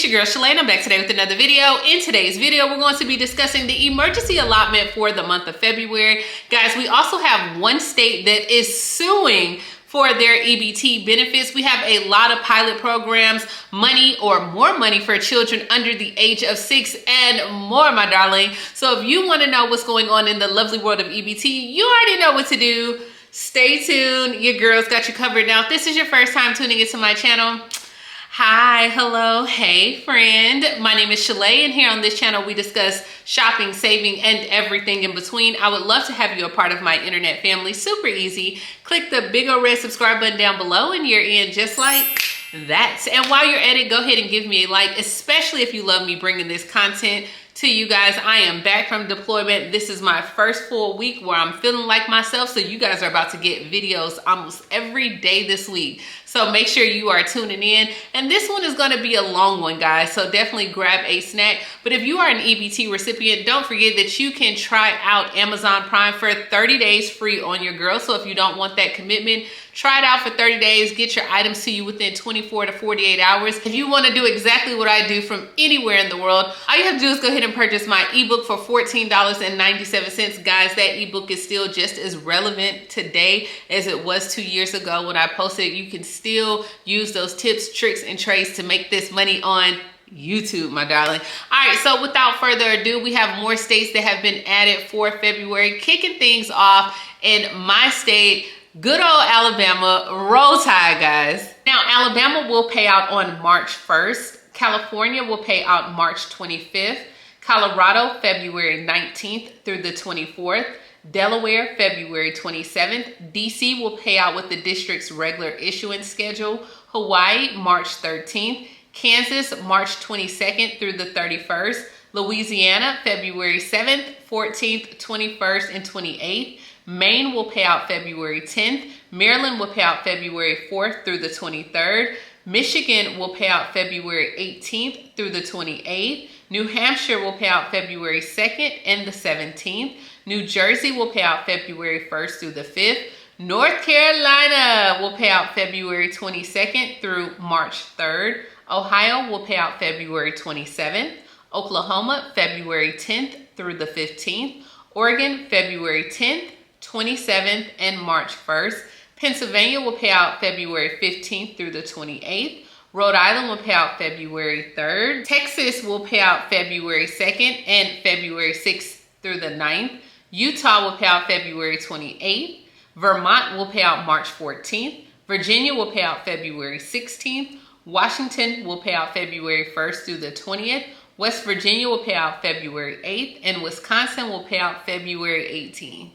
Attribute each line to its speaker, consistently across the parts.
Speaker 1: It's your girl Shalae, and I'm back today with another video. In today's video, we're going to be discussing the emergency allotment for the month of February. Guys, we also have one state that is suing for their EBT benefits. We have a lot of pilot programs, money or more money for children under the age of 6 and more, my darling. So if you want to know what's going on in the lovely world of EBT, you already know what to do. Stay tuned. Your girl's got you covered. Now, if this is your first time tuning into my channel, hi, hello, hey friend. My name is Shalae, and here on this channel we discuss shopping, saving, and everything in between. I would love to have you a part of my internet family. Super easy. Click the big old red subscribe button down below and you're in just like that. And while you're at it, go ahead and give me a like, especially if you love me bringing this content to you guys. I am back from deployment. This is my first full week where I'm feeling like myself. So you guys are about to get videos almost every day this week. So make sure you are tuning in. And this one is going to be a long one, guys. So definitely grab a snack. But if you are an EBT recipient, don't forget that you can try out Amazon Prime for 30 days free on your girl. So if you don't want that commitment, try it out for 30 days. Get your items to you within 24 to 48 hours. If you want to do exactly what I do from anywhere in the world, all you have to do is go ahead and purchase my ebook for $14.97. Guys, that ebook is still just as relevant today as it was 2 years ago when I posted it. You can still use those tips, tricks, and trades to make this money on YouTube, my darling. All right, so without further ado, we have more states that have been added for February. Kicking things off in my state, good old Alabama. Roll Tide, guys. Now, Alabama will pay out on March 1st. California will pay out March 25th. Colorado, February 19th through the 24th. Delaware, February 27th. DC will pay out with the district's regular issuance schedule. Hawaii, March 13th. Kansas, March 22nd through the 31st. Louisiana, February 7th, 14th, 21st, and 28th. Maine will pay out February 10th. Maryland will pay out February 4th through the 23rd. Michigan will pay out February 18th through the 28th. New Hampshire will pay out February 2nd and the 17th. New Jersey will pay out February 1st through the 5th. North Carolina will pay out February 22nd through March 3rd. Ohio will pay out February 27th. Oklahoma, February 10th through the 15th. Oregon, February 10th, 27th, and March 1st. Pennsylvania will pay out February 15th through the 28th. Rhode Island will pay out February 3rd. Texas will pay out February 2nd and February 6th through the 9th. Utah will pay out February 28th. Vermont will pay out March 14th. Virginia will pay out February 16th. Washington will pay out February 1st through the 20th. West Virginia will pay out February 8th. And Wisconsin will pay out February 18th.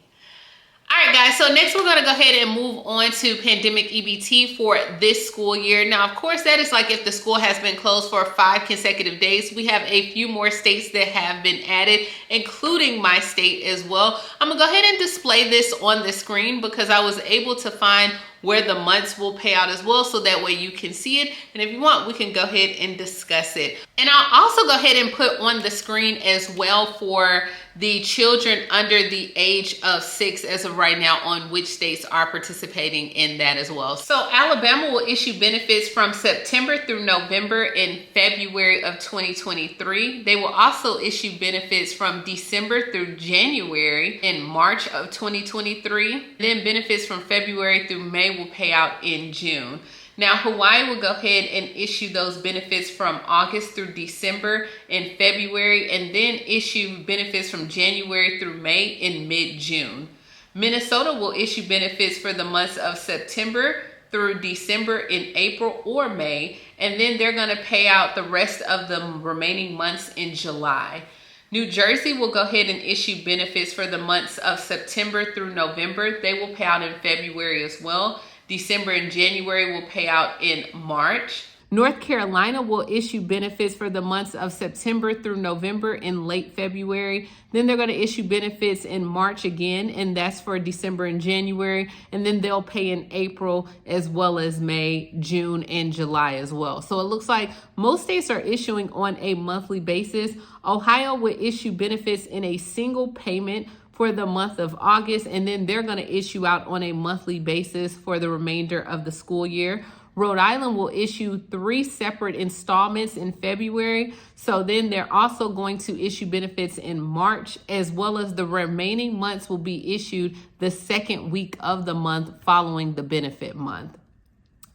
Speaker 1: All right, guys, so next we're going to go ahead and move on to pandemic EBT for this school year. Now, of course, that is like if the school has been closed for 5 consecutive days. We have a few more states that have been added, including my state as well. I'm going to go ahead and display this on the screen because I was able to find where the months will pay out as well, so that way you can see it. And if you want, we can go ahead and discuss it. And I'll also go ahead and put on the screen as well for the children under the age of 6 as of right now on which states are participating in that as well. So Alabama will issue benefits from September through November and February of 2023. They will also issue benefits from December through January and March of 2023. Then benefits from February through May will pay out in June. Now, Hawaii will go ahead and issue those benefits from August through December and February, and then issue benefits from January through May in mid-June. Minnesota will issue benefits for the months of September through December in April or May, and then they're going to pay out the rest of the remaining months in July. New Jersey will go ahead and issue benefits for the months of September through November. They will pay out in February as well. December and January will pay out in March. North Carolina will issue benefits for the months of September through November in late February. Then they're going to issue benefits in March again, and that's for December and January. And then they'll pay in April as well as May, June, and July as well. So it looks like most states are issuing on a monthly basis. Ohio will issue benefits in a single payment for the month of August, and then they're going to issue out on a monthly basis for the remainder of the school year. Rhode Island will issue 3 separate installments in February. So then they're also going to issue benefits in March, as well as the remaining months will be issued the second week of the month following the benefit month.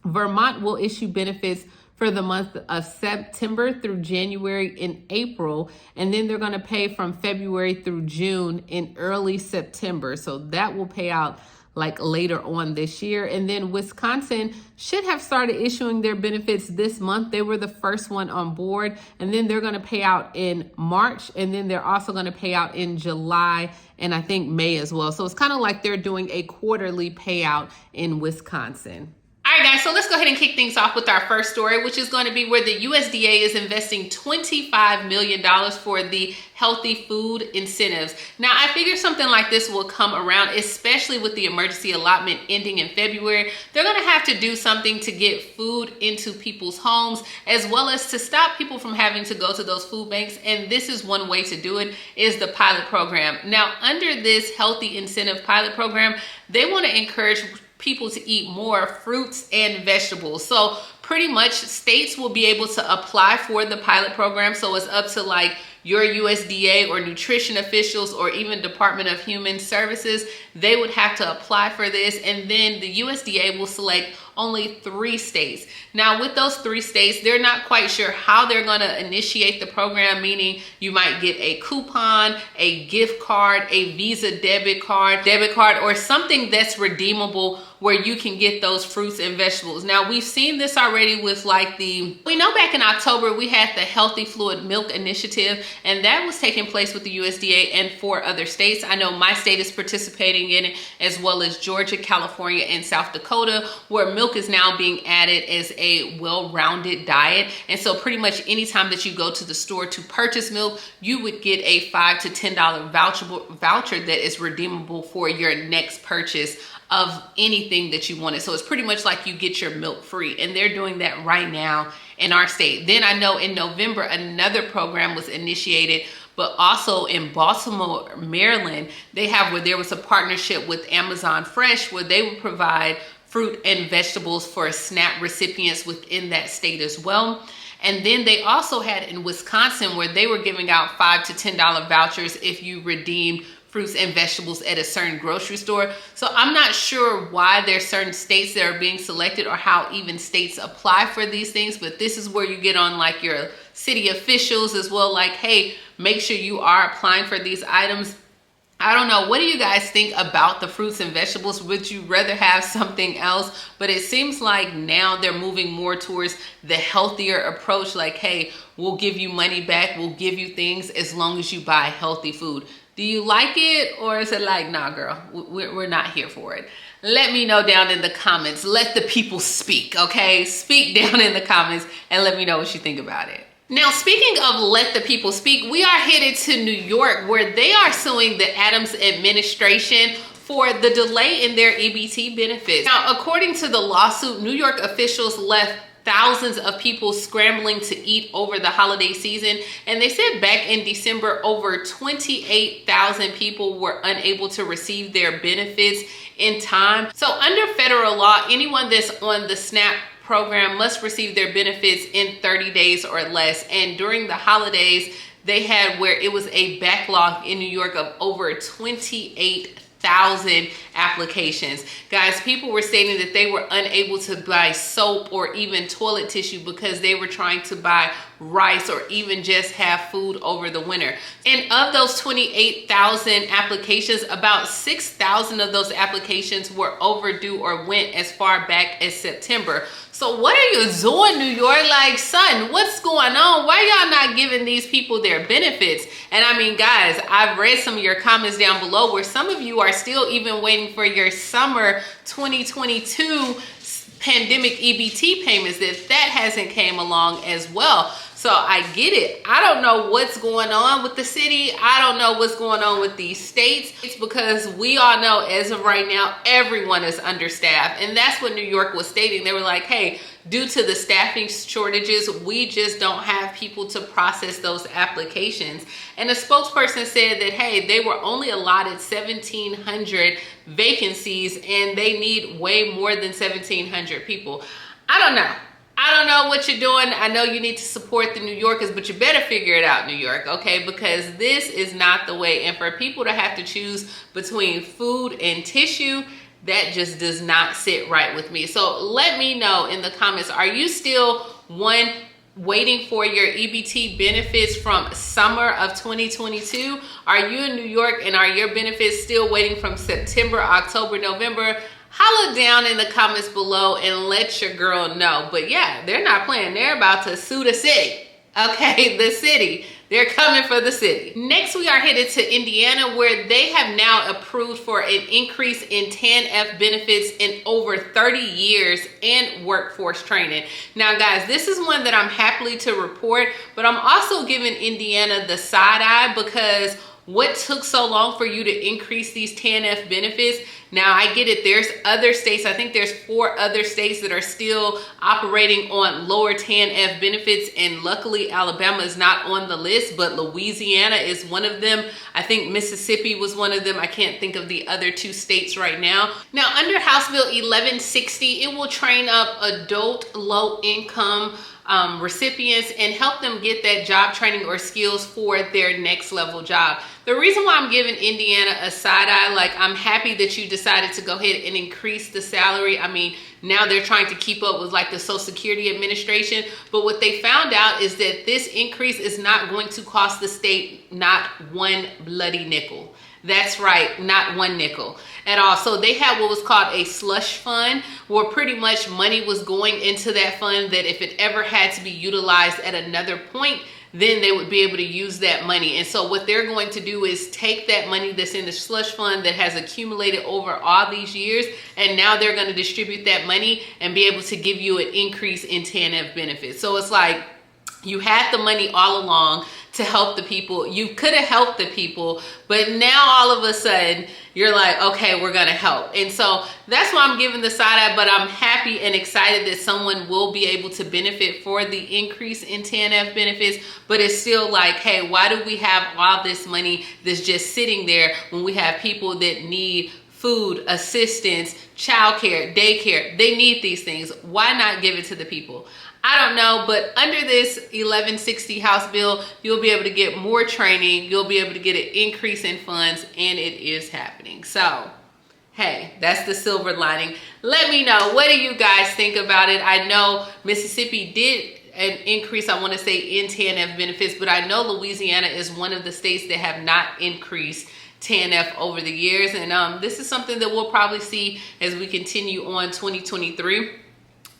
Speaker 1: Vermont will issue benefits for the month of September through January in April, and then they're going to pay from February through June in early September. So that will pay out like later on this year. And then Wisconsin should have started issuing their benefits this month. They were the first one on board, and then they're going to pay out in March, and then they're also going to pay out in July and I think May as well. So it's kind of like they're doing a quarterly payout in Wisconsin. All right, guys, so let's go ahead and kick things off with our first story, which is going to be where the USDA is investing $25 million for the healthy food incentives. Now, I figure something like this will come around, especially with the emergency allotment ending in February. They're going to have to do something to get food into people's homes, as well as to stop people from having to go to those food banks. And this is one way to do it, is the pilot program. Now, under this healthy incentive pilot program, they want to encourage people to eat more fruits and vegetables. So pretty much states will be able to apply for the pilot program. So it's up to like your USDA or nutrition officials or even Department of Human Services. They would have to apply for this, and then the USDA will select only 3 states. Now with those 3 states, they're not quite sure how they're going to initiate the program, meaning you might get a coupon, a gift card, a Visa debit card, or something that's redeemable where you can get those fruits and vegetables. Now we've seen this already with we know back in October we had the Healthy Fluid Milk Initiative, and that was taking place with the USDA and 4 other states. I know my state is participating in it, as well as Georgia, California, and South Dakota, where milk is now being added as a well-rounded diet. And so pretty much anytime that you go to the store to purchase milk, you would get a $5 to $10 voucher that is redeemable for your next purchase of anything that you wanted. So it's pretty much like you get your milk free, and they're doing that right now in our state. Then I know in November, another program was initiated, but also in Baltimore, Maryland, where there was a partnership with Amazon Fresh, where they would provide fruit and vegetables for SNAP recipients within that state as well. And then they also had in Wisconsin, where they were giving out $5 to $10 vouchers if you redeemed fruits and vegetables at a certain grocery store. So I'm not sure why there's certain states that are being selected or how even states apply for these things, but this is where you get on like your city officials as well, like, hey, make sure you are applying for these items. I don't know. What do you guys think about the fruits and vegetables? Would you rather have something else? But it seems like now they're moving more towards the healthier approach. Like, hey, we'll give you money back. We'll give you things as long as you buy healthy food. Do you like it, or is it like, nah, girl, we're not here for it? Let me know down in the comments. Let the people speak, okay? Speak down in the comments and let me know what you think about it. Now, speaking of let the people speak, we are headed to New York, where they are suing the Adams administration for the delay in their EBT benefits. Now, according to the lawsuit, New York officials left thousands of people scrambling to eat over the holiday season. And they said back in December, over 28,000 people were unable to receive their benefits in time. So under federal law, anyone that's on the SNAP program must receive their benefits in 30 days or less. And during the holidays, they had where it was a backlog in New York of over 28,000 applications. Guys, people were stating that they were unable to buy soap or even toilet tissue because they were trying to buy rice or even just have food over the winter. And of those 28,000 applications, about 6,000 of those applications were overdue or went as far back as September. So what are you doing, New York? Like, son, what's going on? Why y'all not giving these people their benefits? And I mean, guys, I've read some of your comments down below where some of you are still even waiting for your summer 2022 pandemic EBT payments, that hasn't came along as well. So I get it. I don't know what's going on with the city. I don't know what's going on with these states. It's because we all know as of right now, everyone is understaffed. And that's what New York was stating. They were like, hey, due to the staffing shortages, we just don't have people to process those applications. And the spokesperson said that, hey, they were only allotted 1,700 vacancies and they need way more than 1,700 people. I don't know. I don't know what you're doing. I know you need to support the New Yorkers, but you better figure it out, New York, okay? Because this is not the way. And for people to have to choose between food and tissue, that just does not sit right with me. So let me know in the comments, are you still waiting for your EBT benefits from summer of 2022? Are you in New York and are your benefits still waiting from September, October, November? Holla down in the comments below and let your girl know. But yeah, they're not playing. They're about to sue the city. Okay, the city. They're coming for the city. Next, we are headed to Indiana, where they have now approved for an increase in Tanf benefits in over 30 years and workforce training. Now, guys, this is one that I'm happy to report, but I'm also giving Indiana the side eye because what took so long for you to increase these Tanf benefits? Now, I get it. There's other states. I think there's 4 other states that are still operating on lower Tanf benefits. And luckily, Alabama is not on the list, but Louisiana is one of them. I think Mississippi was one of them. I can't think of the other 2 states right now. Now, under House Bill 1160, it will train up adult low-income recipients and help them get that job training or skills for their next level job. The reason why I'm giving Indiana a side eye, like, I'm happy that you decided to go ahead and increase the salary. I mean, now they're trying to keep up with like the Social Security Administration, but what they found out is that this increase is not going to cost the state not one bloody nickel. That's right, not one nickel at all. So they had what was called a slush fund, where pretty much money was going into that fund that if it ever had to be utilized at another point, then they would be able to use that money. And so what they're going to do is take that money that's in the slush fund that has accumulated over all these years, and now they're going to distribute that money and be able to give you an increase in TANF benefits. So it's like you had the money all along to help the people. You could have helped the people, but now all of a sudden you're like, okay, we're gonna help. And so that's why I'm giving the side eye, but I'm happy and excited that someone will be able to benefit for the increase in TANF benefits. But it's still like, hey, why do we have all this money that's just sitting there when we have people that need food, assistance, childcare, daycare? They need these things. Why not give it to the people? I don't know, but under this 1160 House bill, you'll be able to get more training, you'll be able to get an increase in funds, and it is happening. So, hey, that's the silver lining. Let me know, what do you guys think about it? I know Mississippi did an increase, I want to say, in TANF benefits, but I know Louisiana is one of the states that have not increased TANF over the years, and this is something that we'll probably see as we continue on 2023.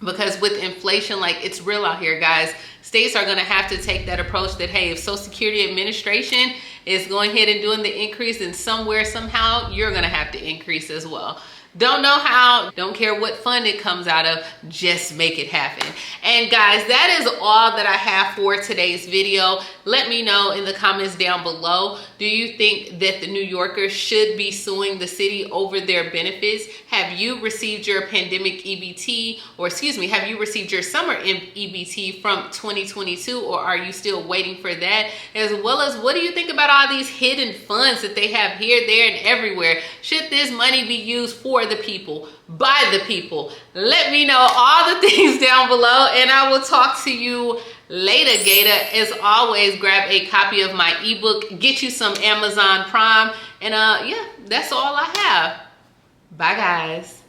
Speaker 1: Because with inflation, like, it's real out here, guys. States are going to have to take that approach that, hey, if Social Security Administration is going ahead and doing the increase, then somewhere, somehow, you're going to have to increase as well. Don't know how, don't care what fund it comes out of, just make it happen. And guys, that is all that I have for today's video. Let me know in the comments down below, do you think that the New Yorkers should be suing the city over their benefits? Have you received your pandemic EBT, or excuse me, have you received your summer EBT from 2022, or are you still waiting for that? As well as, what do you think about all these hidden funds that they have here, there, and everywhere? Should this money be used for the people, by the people? Let me know all the things down below, and I will talk to you later, Gator. As always, grab a copy of my ebook, get you some Amazon Prime, and yeah, that's all I have. Bye, guys.